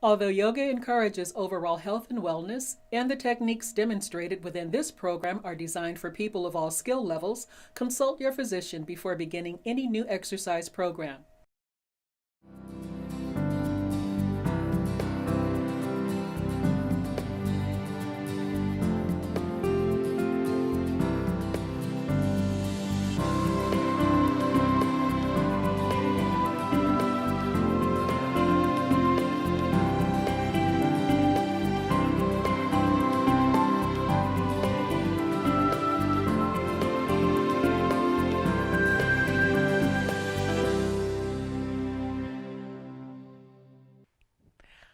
Although yoga encourages overall health and wellness, and the techniques demonstrated within this program are designed for people of all skill levels, consult your physician before beginning any new exercise program.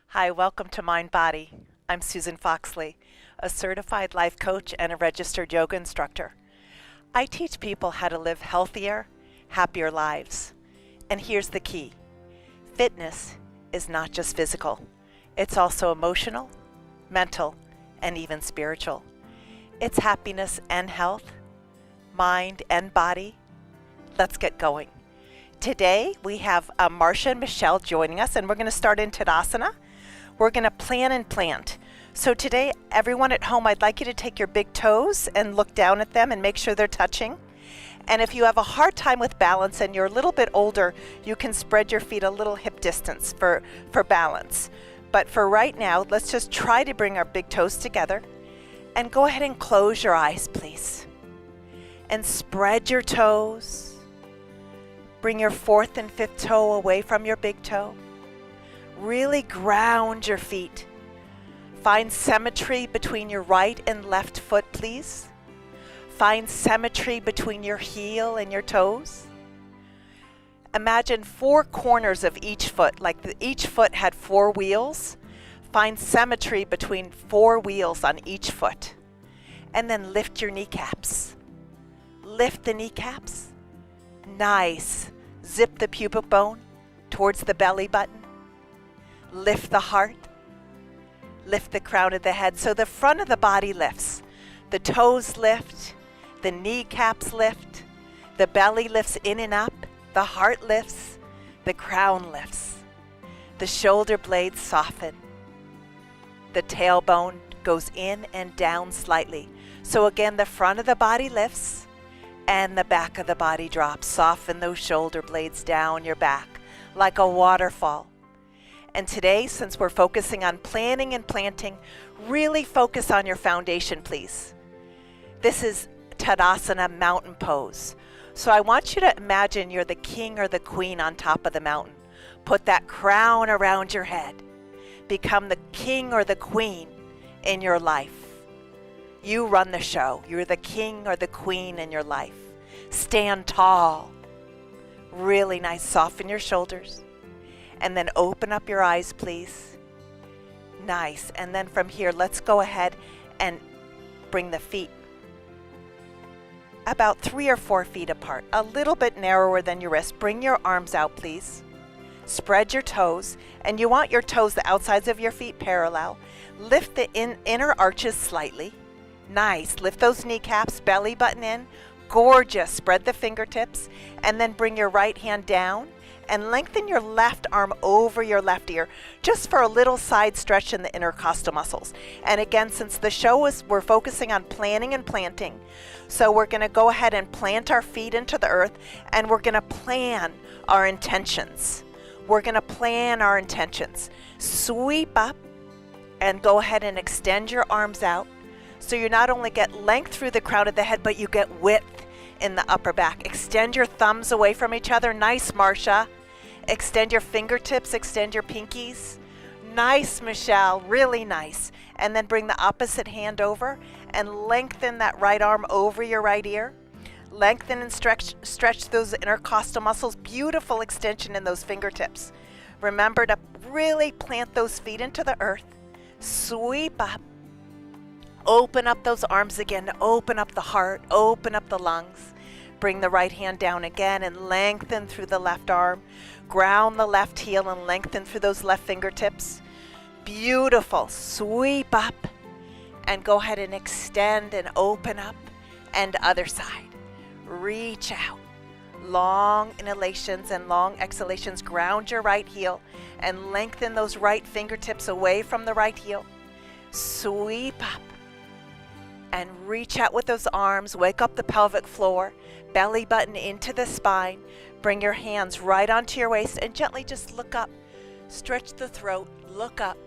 Hi, welcome to Mind Body. I'm Susan Foxley, a certified life coach and a registered yoga instructor. I teach people how to live healthier, happier lives. And here's the key. Fitness is not just physical. It's also emotional, mental, and even spiritual. It's happiness and health, mind and body. Let's get going. Today we have Marcia and Michelle joining us, and we're going to start in Tadasana. We're going to plan and plant. So today, everyone at home, I'd like you to take your big toes and look down at them and make sure they're touching. And if you have a hard time with balance and you're a little bit older, you can spread your feet a little hip distance for balance. But for right now, let's just try to bring our big toes together. And go ahead and close your eyes, please. And spread your toes. Bring your fourth and fifth toe away from your big toe. Really ground your feet. Find symmetry between your right and left foot, please. Find symmetry between your heel and your toes. Imagine four corners of each foot, like each foot had four wheels. Find symmetry between four wheels on each foot. And then lift your kneecaps. Lift the kneecaps. Nice. Zip the pubic bone towards the belly button. Lift the heart. Lift the crown of the head so the front of the body lifts. The toes lift. The kneecaps lift. The belly lifts in and up. The heart lifts. The crown lifts. The shoulder blades soften. The tailbone goes in and down slightly. So again, the front of the body lifts and the back of the body drops. Soften those shoulder blades down your back like a waterfall. And today, since we're focusing on planning and planting, really focus on your foundation, please. This is Tadasana mountain pose. So I want you to imagine you're the king or the queen on top of the mountain. Put that crown around your head. Become the king or the queen in your life. You run the show. You're the king or the queen in your life. Stand tall. Really nice. Soften your shoulders. And then open up your eyes, please. Nice. And then from here, let's go ahead and bring the feet about 3 or 4 feet apart, a little bit narrower than your wrist. Bring your arms out, please. Spread your toes, and you want your toes, the outsides of your feet, parallel. Lift the inner arches slightly. Nice. Lift those kneecaps, belly button in. Gorgeous. Spread the fingertips, and then bring your right hand down. And lengthen your left arm over your left ear, just for a little side stretch in the intercostal muscles. And again, since the show is, we're focusing on planning and planting. So we're going to go ahead and plant our feet into the earth, and we're going to plan our intentions. We're going to plan our intentions. Sweep up and go ahead and extend your arms out. So you not only get length through the crown of the head, but you get width in the upper back. Extend your thumbs away from each other. Nice, Marcia. Extend your fingertips, extend your pinkies. Nice, Michelle, really nice. And then bring the opposite hand over and lengthen that right arm over your right ear. Lengthen and stretch those intercostal muscles. Beautiful extension in those fingertips. Remember to really plant those feet into the earth. Sweep up. Open up those arms again. Open up the heart. Open up the lungs. Bring the right hand down again and lengthen through the left arm. Ground the left heel and lengthen through those left fingertips. Beautiful. Sweep up and go ahead and extend and open up. And other side. Reach out. Long inhalations and long exhalations. Ground your right heel and lengthen those right fingertips away from the right heel. Sweep up and reach out with those arms. Wake up the pelvic floor. Belly button into the spine. Bring your hands right onto your waist and gently just look up. Stretch the throat. Look up.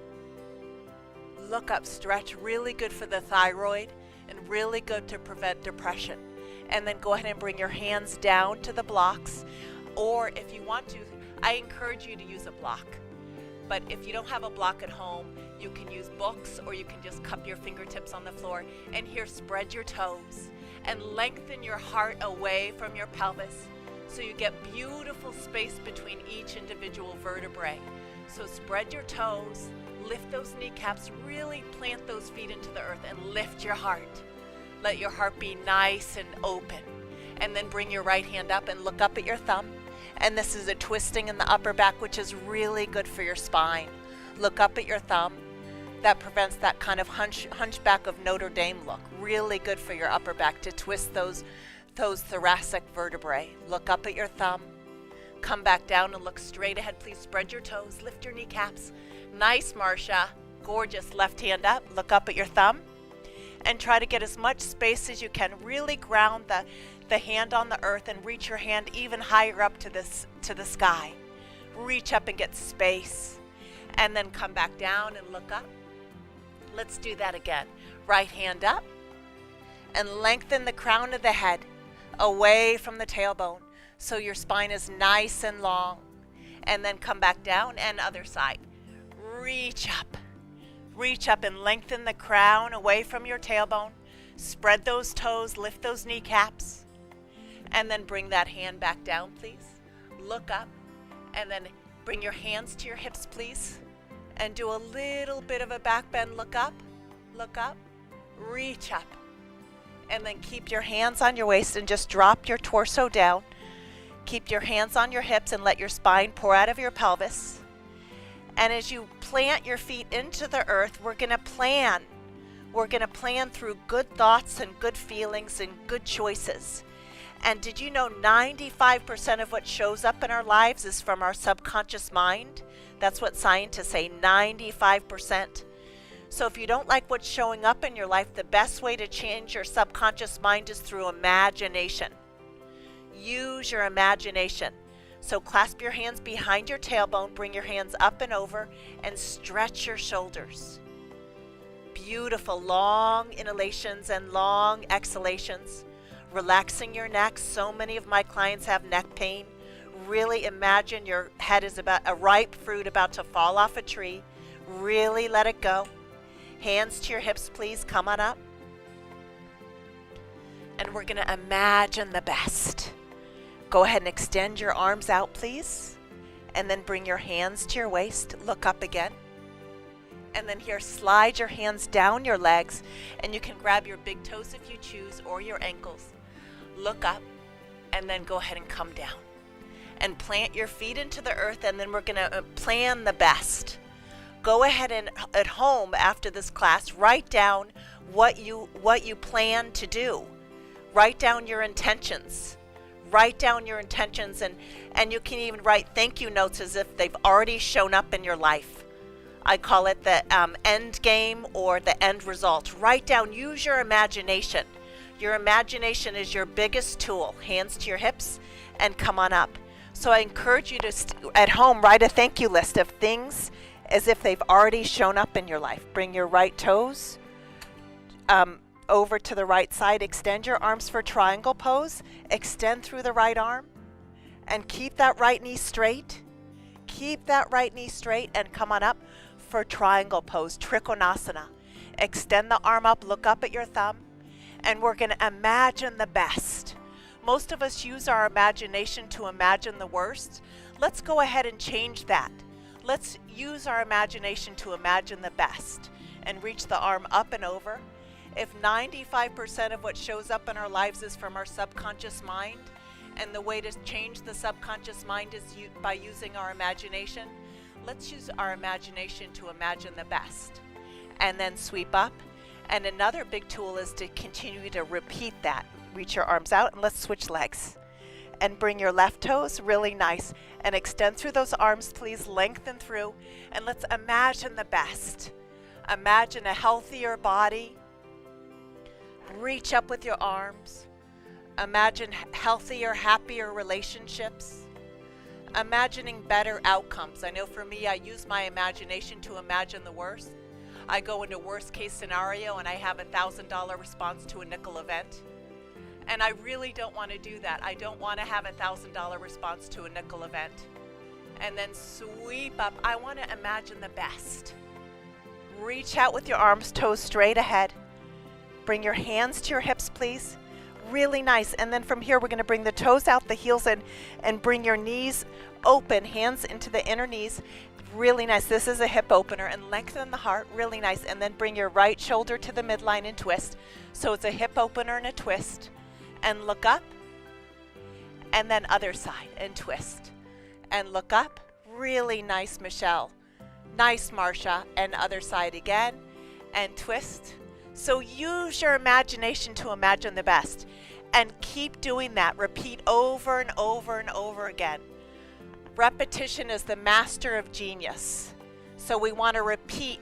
Look up. Stretch. Really good for the thyroid and really good to prevent depression. And then go ahead and bring your hands down to the blocks. Or if you want to, I encourage you to use a block. But if you don't have a block at home, you can use books or you can just cup your fingertips on the floor. And here, spread your toes and lengthen your heart away from your pelvis so you get beautiful space between each individual vertebrae. So spread your toes, lift those kneecaps, really plant those feet into the earth and lift your heart. Let your heart be nice and open. And then bring your right hand up and look up at your thumb. And this is a twisting in the upper back, which is really good for your spine. Look up at your thumb. That prevents that kind of hunchback of Notre Dame look. Really good for your upper back to twist those thoracic vertebrae. Look up at your thumb. Come back down and look straight ahead. Please spread your toes, lift your kneecaps. Nice, Marcia. Gorgeous. Left hand up. Look up at your thumb. And try to get as much space as you can. Really ground the hand on the earth and reach your hand even higher up to the sky. Reach up and get space. And then come back down and look up. Let's do that again. Right hand up. And lengthen the crown of the head away from the tailbone so your spine is nice and long. And then come back down and other side. Reach up. Reach up and lengthen the crown away from your tailbone. Spread those toes, lift those kneecaps. And then bring that hand back down, please. Look up. And then bring your hands to your hips, please. And do a little bit of a back bend. Look up. Look up. Reach up. And then keep your hands on your waist and just drop your torso down. Keep your hands on your hips and let your spine pour out of your pelvis. And as you plant your feet into the earth, we're going to plan. We're going to plan through good thoughts and good feelings and good choices. And did you know 95% of what shows up in our lives is from our subconscious mind? That's what scientists say, 95%. So if you don't like what's showing up in your life, the best way to change your subconscious mind is through imagination. Use your imagination. So clasp your hands behind your tailbone, bring your hands up and over, and stretch your shoulders. Beautiful long inhalations and long exhalations. Relaxing your neck. So many of my clients have neck pain. Really imagine your head is about a ripe fruit about to fall off a tree. Really let it go. Hands to your hips, please. Come on up. And we're going to imagine the best. Go ahead and extend your arms out, please. And then bring your hands to your waist. Look up again. And then here, slide your hands down your legs. And you can grab your big toes if you choose, or your ankles. Look up. And then go ahead and come down. And plant your feet into the earth. And then we're going to plan the best. Go ahead and at home after this class, write down what you plan to do. Write down your intentions. Write down your intentions, and you can even write thank you notes as if they've already shown up in your life. I call it the end game or the end result. Write down, use your imagination. Your imagination is your biggest tool. Hands to your hips and come on up. So I encourage you to, at home, write a thank you list of things as if they've already shown up in your life. Bring your right toes over to the right side. Extend your arms for triangle pose. Extend through the right arm. And keep that right knee straight. Keep that right knee straight and come on up for triangle pose, Trikonasana. Extend the arm up, look up at your thumb, and we're going to imagine the best. Most of us use our imagination to imagine the worst. Let's go ahead and change that. Let's use our imagination to imagine the best and reach the arm up and over. If 95% of what shows up in our lives is from our subconscious mind, and the way to change the subconscious mind is by using our imagination, let's use our imagination to imagine the best. And then sweep up. And another big tool is to continue to repeat that. Reach your arms out and let's switch legs. and bring your left toes really nice and extend through those arms, please. Lengthen through, and let's imagine the best. Imagine a healthier body. Reach up with your arms. Imagine healthier, happier relationships. Imagining better outcomes. I know for me, I use my imagination to imagine the worst. I go into worst case scenario and I have $1,000 response to a nickel event. And I really don't want to do that. I don't want to have $1,000 response to a nickel event. And then sweep up. I want to imagine the best. Reach out with your arms, toes straight ahead. Bring your hands to your hips, please. Really nice. And then from here, we're going to bring the toes out, the heels in, and bring your knees open, hands into the inner knees. Really nice. This is a hip opener, and lengthen the heart. Really nice. And then bring your right shoulder to the midline and twist. So it's a hip opener and a twist. And look up. And then other side and twist. And look up. Really nice, Michelle. Nice, Marsha. And other side again. And twist. So use your imagination to imagine the best. And keep doing that. Repeat over and over and over again. Repetition is the master of genius. So we want to repeat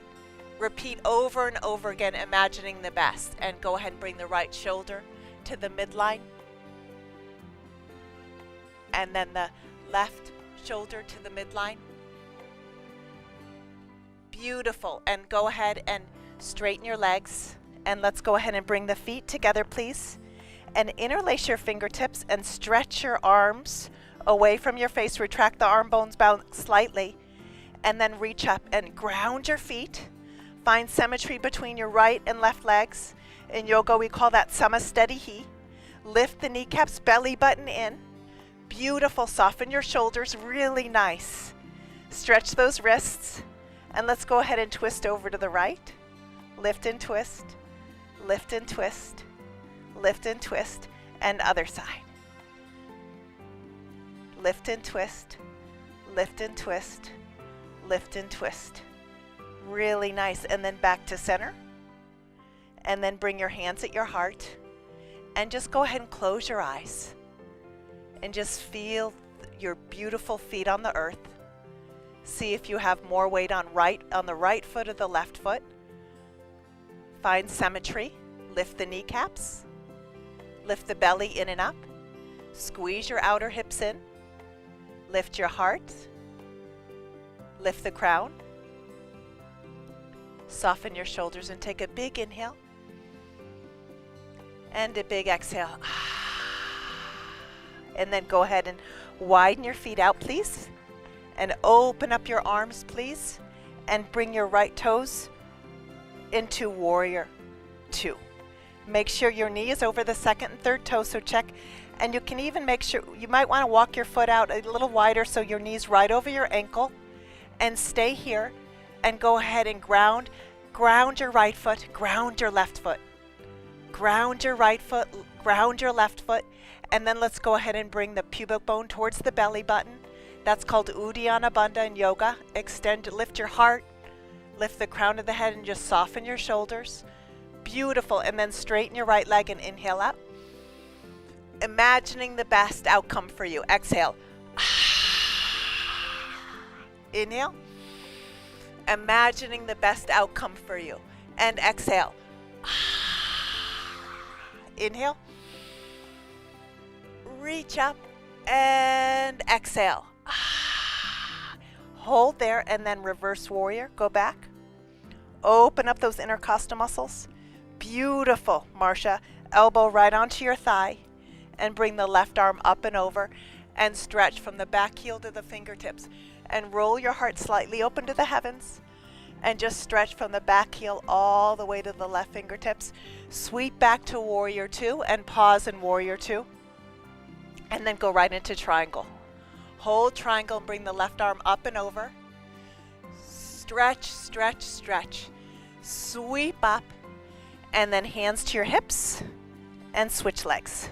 over and over again, imagining the best. And go ahead and bring the right shoulder to the midline. And then the left shoulder to the midline. Beautiful. And go ahead and straighten your legs. And let's go ahead and bring the feet together, please. And interlace your fingertips and stretch your arms away from your face. Retract the arm bones back slightly. And then reach up and ground your feet. Find symmetry between your right and left legs. In yoga, we call that samastitihi. Lift the kneecaps, belly button in. Beautiful. Soften your shoulders. Really nice. Stretch those wrists. And let's go ahead and twist over to the right. Lift and twist. Lift and twist. Lift and twist. And other side. Lift and twist. Lift and twist. Lift and twist. Really nice. And then back to center. And then bring your hands at your heart. And just go ahead and close your eyes. And just feel your beautiful feet on the earth. See if you have more weight on the right foot or the left foot. Find symmetry. Lift the kneecaps. Lift the belly in and up. Squeeze your outer hips in. Lift your heart. Lift the crown. Soften your shoulders and take a big inhale. And a big exhale. And then go ahead and widen your feet out, please. And open up your arms, please. And bring your right toes into warrior 2. Make sure your knee is over the second and third toe, so check. And you can even make sure, you might want to walk your foot out a little wider so your knee's right over your ankle. And stay here and go ahead and ground your right foot, ground your left foot. Ground your right foot, ground your left foot. And then let's go ahead and bring the pubic bone towards the belly button. That's called Uddiyana Bandha in yoga. Extend, lift your heart. Lift the crown of the head and just soften your shoulders. Beautiful. And then straighten your right leg and inhale up. Imagining the best outcome for you. Exhale. Inhale. Imagining the best outcome for you. And exhale. Inhale. Reach up and exhale. Hold there and then reverse warrior. Go back. Open up those intercostal muscles. Beautiful, Marsha. Elbow right onto your thigh. And bring the left arm up and over. And stretch from the back heel to the fingertips. And roll your heart slightly open to the heavens. And just stretch from the back heel all the way to the left fingertips. Sweep back to warrior 2 and pause in warrior 2. And then go right into triangle. Hold triangle and bring the left arm up and over. Stretch, stretch, stretch. Sweep up. And then hands to your hips. And switch legs.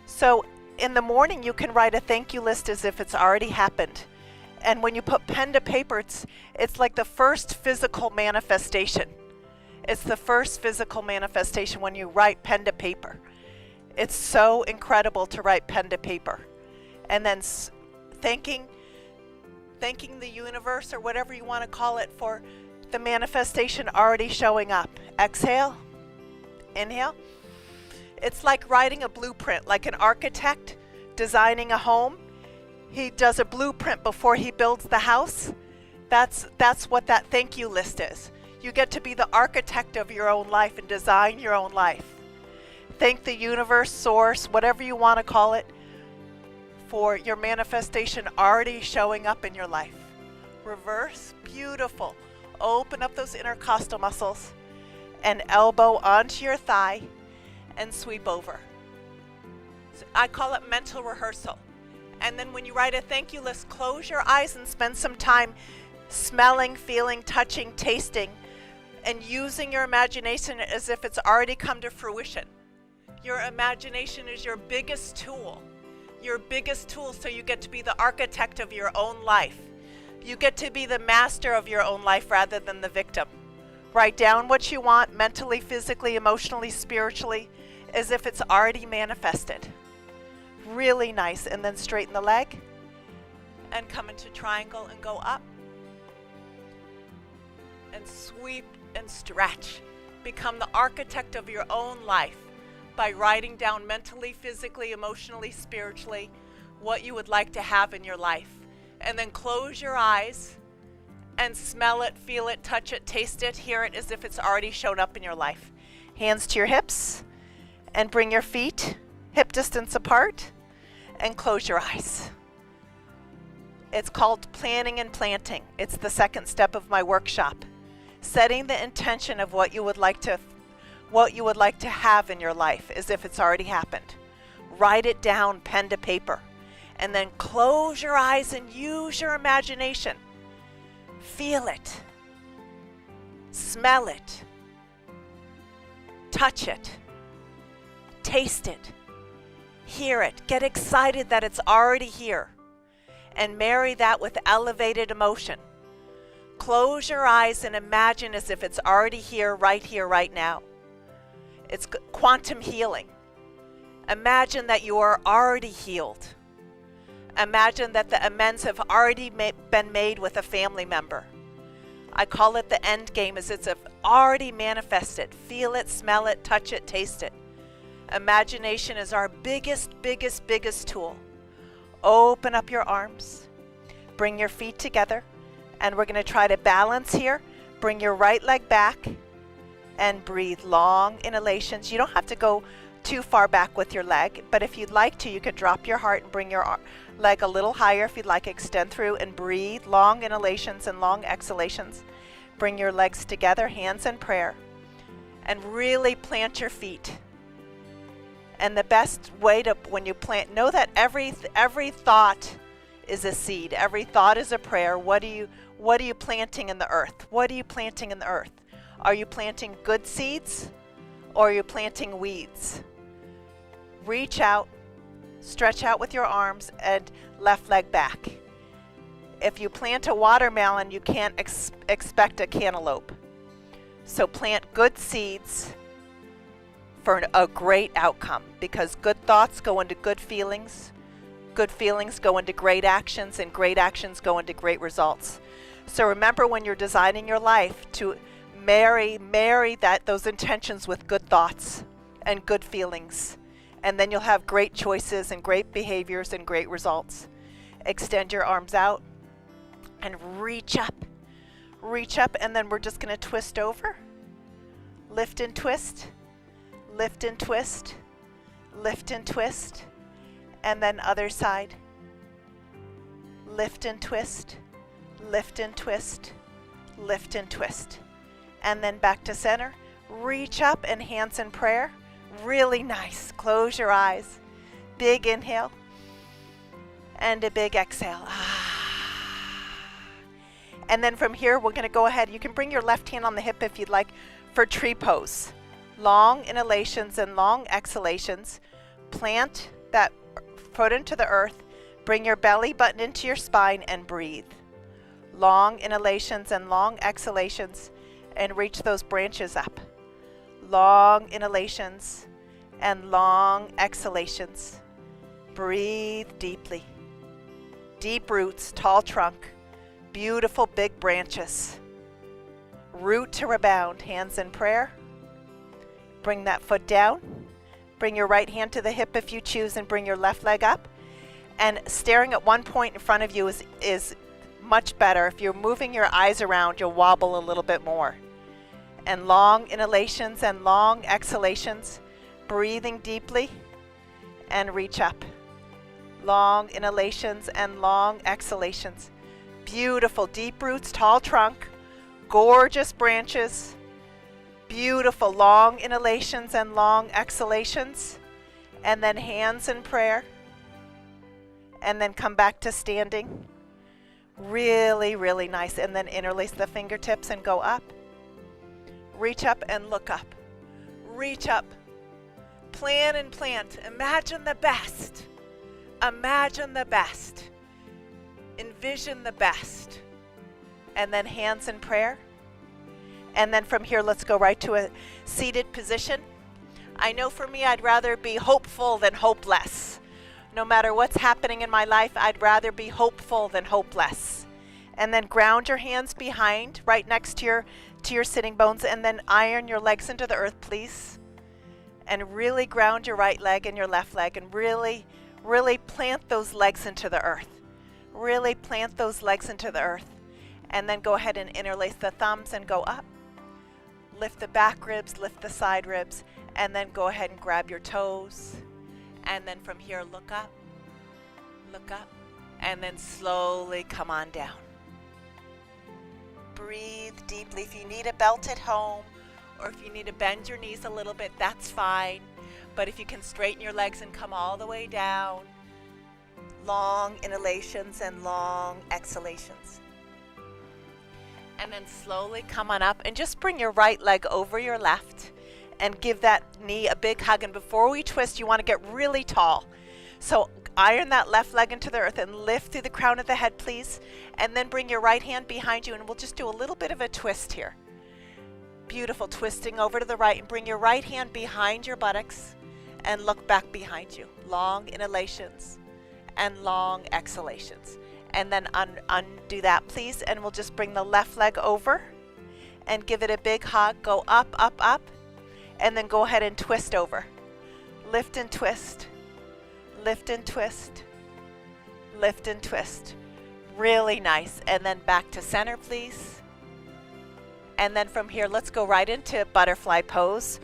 So in the morning you can write a thank you list as if it's already happened. And when you put pen to paper, it's like the first physical manifestation. It's the first physical manifestation when you write pen to paper. It's so incredible to write pen to paper. And then thanking the universe, or whatever you want to call it, for the manifestation already showing up. Exhale, inhale. It's like writing a blueprint, like an architect designing a home. He does a blueprint before he builds the house. That's what that thank you list is. You get to be the architect of your own life and design your own life. Thank the universe, source, whatever you want to call it, for your manifestation already showing up in your life. Reverse, beautiful. Open up those intercostal muscles and elbow onto your thigh and sweep over. So I call it mental rehearsal. And then when you write a thank you list, close your eyes and spend some time smelling, feeling, touching, tasting, and using your imagination as if it's already come to fruition. Your imagination is your biggest tool. Your biggest tool, so you get to be the architect of your own life. You get to be the master of your own life rather than the victim. Write down what you want mentally, physically, emotionally, spiritually, as if it's already manifested. Really nice. And then straighten the leg and come into triangle and go up and sweep and stretch. Become the architect of your own life by writing down mentally, physically, emotionally, spiritually what you would like to have in your life. And then close your eyes and smell it, feel it, touch it, taste it, hear it as if it's already shown up in your life. Hands to your hips and bring your feet hip distance apart and close your eyes. It's called planning and planting. It's the second step of my workshop. Setting the intention of what you would like to have in your life as if it's already happened. Write it down, pen to paper, and then close your eyes and use your imagination. Feel it, smell it, touch it, taste it, hear it, get excited that it's already here, and marry that with elevated emotion. Close your eyes and imagine as if it's already here, right now. It's quantum healing. Imagine that you are already healed. Imagine that the amends have already been made with a family member. I call it the end game, as it's already manifested. Feel it, smell it, touch it, taste it. Imagination is our biggest tool. Open up your arms. Bring your feet together. And we're going to try to balance here. Bring your right leg back and breathe long inhalations. You don't have to go too far back with your leg, but if you'd like to, you could drop your heart and bring your leg a little higher if you'd like. Extend through and breathe long inhalations and long exhalations. Bring your legs together, hands in prayer, and really plant your feet. And the best way to, when you plant, know that every thought is a seed. Every thought is a prayer. What are you planting in the earth? What are you planting in the earth? Are you planting good seeds or are you planting weeds? Reach out, stretch out with your arms and left leg back. If you plant a watermelon, you can't expect a cantaloupe. So plant good seeds for a great outcome, because good thoughts go into good feelings go into great actions, and great actions go into great results. So remember, when you're designing your life, to marry those intentions with good thoughts and good feelings, and then you'll have great choices and great behaviors and great results. Extend your arms out and reach up, and then we're just going to twist over, lift and twist, lift and twist, lift and twist, and then other side, lift and twist, lift and twist, lift and twist, and then back to center. Reach up and hands in prayer. Really nice. Close your eyes. Big inhale and a big exhale. And then from here, we're going to go ahead. You can bring your left hand on the hip if you'd like for tree pose. Long inhalations and long exhalations. Plant that foot into the earth. Bring your belly button into your spine and breathe. Long inhalations and long exhalations, and reach those branches up. Long inhalations and long exhalations. Breathe deeply. deep roots, tall trunk, beautiful big branches. Root to rebound, hands in prayer. Bring that foot down. Bring your right hand to the hip if you choose, and bring your left leg up. And staring at one point in front of you is much better. If you're moving your eyes around, you'll wobble a little bit more. And long inhalations and long exhalations, breathing deeply, and reach up. Long inhalations and long exhalations. Beautiful deep roots, tall trunk, gorgeous branches, beautiful long inhalations and long exhalations, and then hands in prayer, and then come back to standing. Really, really nice. And then interlace the fingertips and go up. Reach up and look up. Reach up. Plan and plant. Imagine the best. Imagine the best. Envision the best. And then hands in prayer. And then from here, let's go right to a seated position. I know for me, I'd rather be hopeful than hopeless. No matter what's happening in my life, I'd rather be hopeful than hopeless. And then ground your hands behind, right next to your sitting bones, and then iron your legs into the earth, please. And really ground your right leg and your left leg, and really, really plant those legs into the earth. Really plant those legs into the earth. And then go ahead and interlace the thumbs and go up. Lift the back ribs, lift the side ribs, and then go ahead and grab your toes. And then from here, look up, and then slowly come on down. Breathe deeply. If you need a belt at home, or if you need to bend your knees a little bit, that's fine. But if you can straighten your legs and come all the way down, long inhalations and long exhalations. And then slowly come on up and just bring your right leg over your left and give that knee a big hug. And before we twist, you want to get really tall. So iron that left leg into the earth and lift through the crown of the head, please. And then bring your right hand behind you, and we'll just do a little bit of a twist here. Beautiful. Twisting over to the right, and bring your right hand behind your buttocks and look back behind you. Long inhalations and long exhalations. And then undo that, please. And we'll just bring the left leg over and give it a big hug. Go up, up, up. And then go ahead and twist over. Lift and twist. Lift and twist. Lift and twist. Really nice. And then back to center, please. And then from here, let's go right into butterfly pose,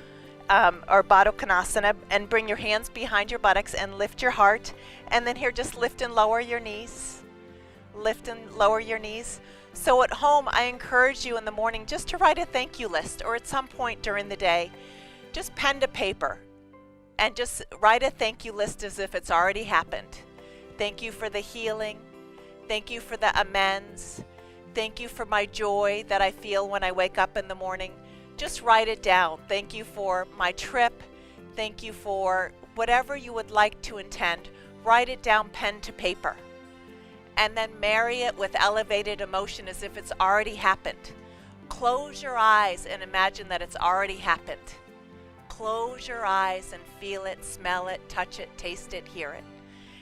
or Baddha Konasana, and bring your hands behind your buttocks and lift your heart. And then here, just lift and lower your knees. Lift and lower your knees. So at home, I encourage you in the morning just to write a thank you list, or at some point during the day, just pen to paper and just write a thank you list as if it's already happened. Thank you for the healing. Thank you for the amends. Thank you for my joy that I feel when I wake up in the morning. Just write it down. Thank you for my trip. Thank you for whatever you would like to intend. Write it down, pen to paper. And then marry it with elevated emotion as if it's already happened. Close your eyes and imagine that it's already happened. Close your eyes and feel it, smell it, touch it, taste it, hear it.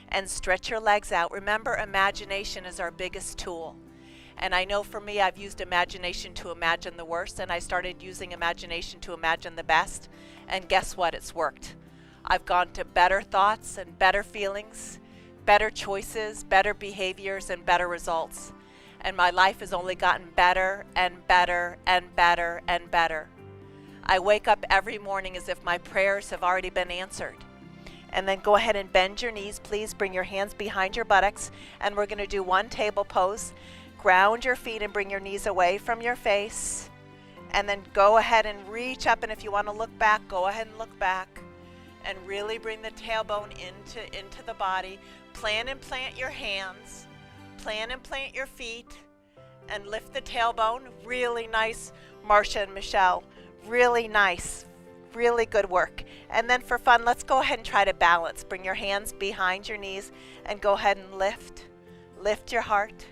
And stretch your legs out. Remember, imagination is our biggest tool. And I know for me, I've used imagination to imagine the worst, and I started using imagination to imagine the best. And guess what? It's worked. I've gone to better thoughts and better feelings, better choices, better behaviors, and better results. And my life has only gotten better and better and better and better. I wake up every morning as if my prayers have already been answered. And then go ahead and bend your knees, please. Bring your hands behind your buttocks, and we're going to do one table pose. Ground your feet and bring your knees away from your face. And then go ahead and reach up, and if you want to look back, go ahead and look back. And really bring the tailbone into the body. Plan and plant your hands. Plan and plant your feet. And lift the tailbone. Really nice, Marcia and Michelle. Really nice. Really good work. And then for fun, let's go ahead and try to balance. Bring your hands behind your knees and go ahead and lift. Lift your heart.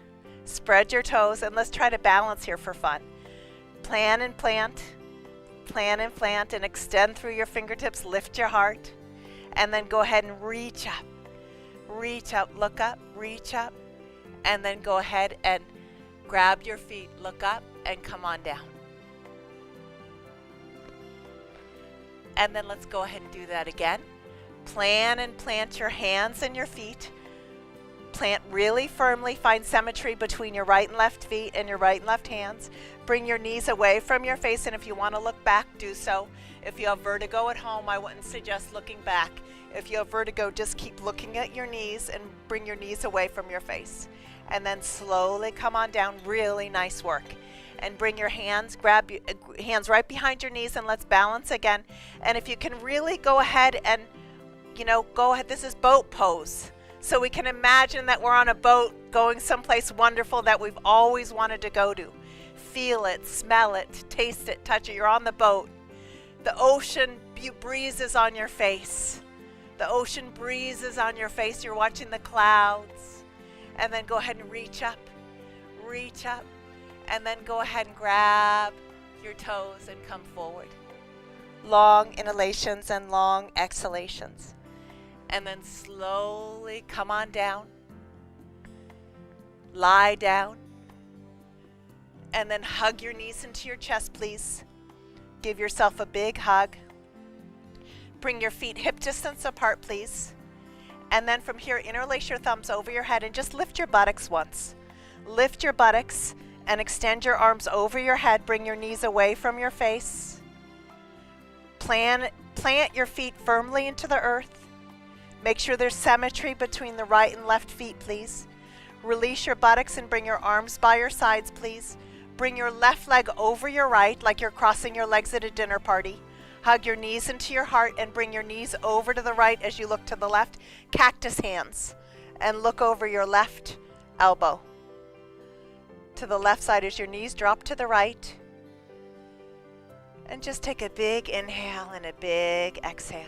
Spread your toes, and let's try to balance here for fun. Plan and plant. Plan and plant, and extend through your fingertips. Lift your heart. And then go ahead and reach up. Reach up, look up, reach up. And then go ahead and grab your feet, look up, and come on down. And then let's go ahead and do that again. Plan and plant your hands and your feet. Plant really firmly. Find symmetry between your right and left feet and your right and left hands. Bring your knees away from your face, and if you want to look back, do so. If you have vertigo at home, I wouldn't suggest looking back. If you have vertigo, just keep looking at your knees and bring your knees away from your face. And then slowly come on down. Really nice work. And bring your hands, grab your hands right behind your knees, and let's balance again. And if you can really go ahead and, go ahead. This is boat pose. So we can imagine that we're on a boat going someplace wonderful that we've always wanted to go to. Feel it, smell it, taste it, touch it. You're on the boat. The ocean breeze is on your face. The ocean breeze is on your face. You're watching the clouds. And then go ahead and reach up, and then go ahead and grab your toes and come forward. Long inhalations and long exhalations. And then slowly come on down. Lie down. And then hug your knees into your chest, please. Give yourself a big hug. Bring your feet hip distance apart, please. And then from here, interlace your thumbs over your head and just lift your buttocks once. Lift your buttocks and extend your arms over your head. Bring your knees away from your face. Plant your feet firmly into the earth. Make sure there's symmetry between the right and left feet, please. Release your buttocks and bring your arms by your sides, please. Bring your left leg over your right like you're crossing your legs at a dinner party. Hug your knees into your heart and bring your knees over to the right as you look to the left. Cactus hands. And look over your left elbow. To the left side as your knees drop to the right. And just take a big inhale and a big exhale.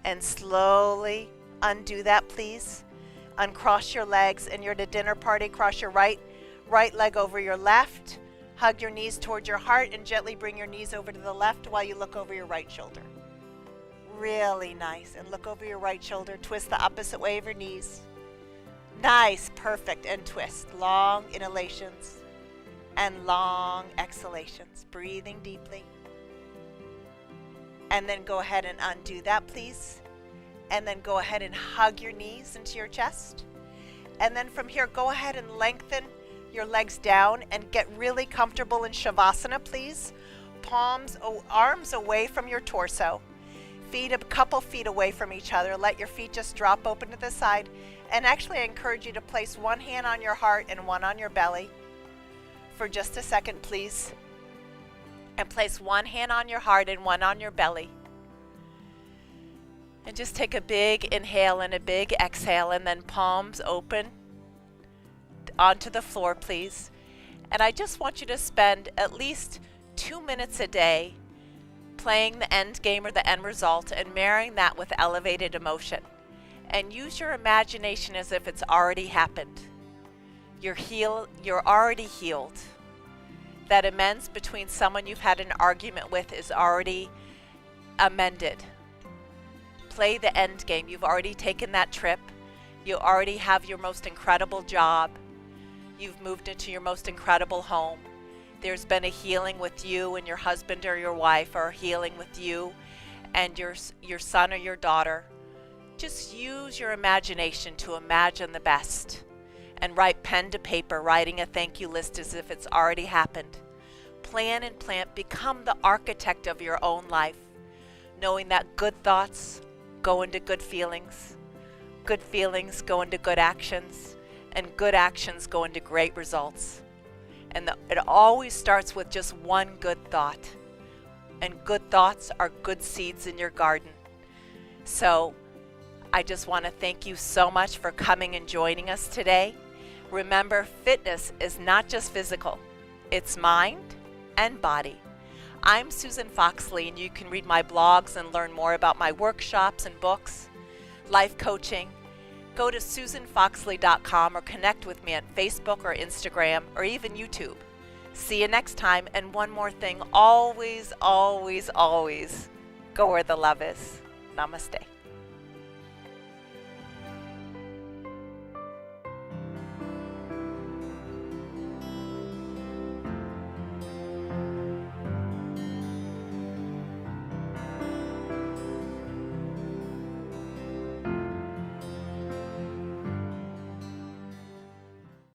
And slowly undo that, please. Uncross your legs, and you're at a dinner party. Cross your right leg over your left. Hug your knees toward your heart and gently bring your knees over to the left while you look over your right shoulder. Really nice. And look over your right shoulder. Twist the opposite way of your knees. Nice, perfect, and twist. Long inhalations and long exhalations. Breathing deeply. And then go ahead and undo that, please. And then go ahead and hug your knees into your chest. And then from here, go ahead and lengthen your legs down and get really comfortable in Shavasana, please. Arms away from your torso. Feet a couple feet away from each other. Let your feet just drop open to the side. And actually, I encourage you to place one hand on your heart and one on your belly for just a second, please. And place one hand on your heart and one on your belly. And just take a big inhale and a big exhale, and then palms open onto the floor, please. And I just want you to spend at least 2 minutes a day playing the end game or the end result and marrying that with elevated emotion. And use your imagination as if it's already happened. You're already healed. That amends between someone you've had an argument with is already amended. Play the end game. You've already taken that trip. You already have your most incredible job. You've moved into your most incredible home. There's been a healing with you and your husband or your wife, or a healing with you and your son or your daughter. Just use your imagination to imagine the best and write pen to paper, writing a thank you list as if it's already happened. Plan and plant. Become the architect of your own life, knowing that good thoughts go into good feelings go into good actions, and good actions go into great results. And it always starts with just one good thought. And good thoughts are good seeds in your garden. So I just want to thank you so much for coming and joining us today. Remember, fitness is not just physical. It's mind and body. I'm Susan Foxley, and you can read my blogs and learn more about my workshops and books, life coaching. Go to SusanFoxley.com or connect with me on Facebook or Instagram or even YouTube. See you next time. And one more thing, always, always, always go where the love is. Namaste.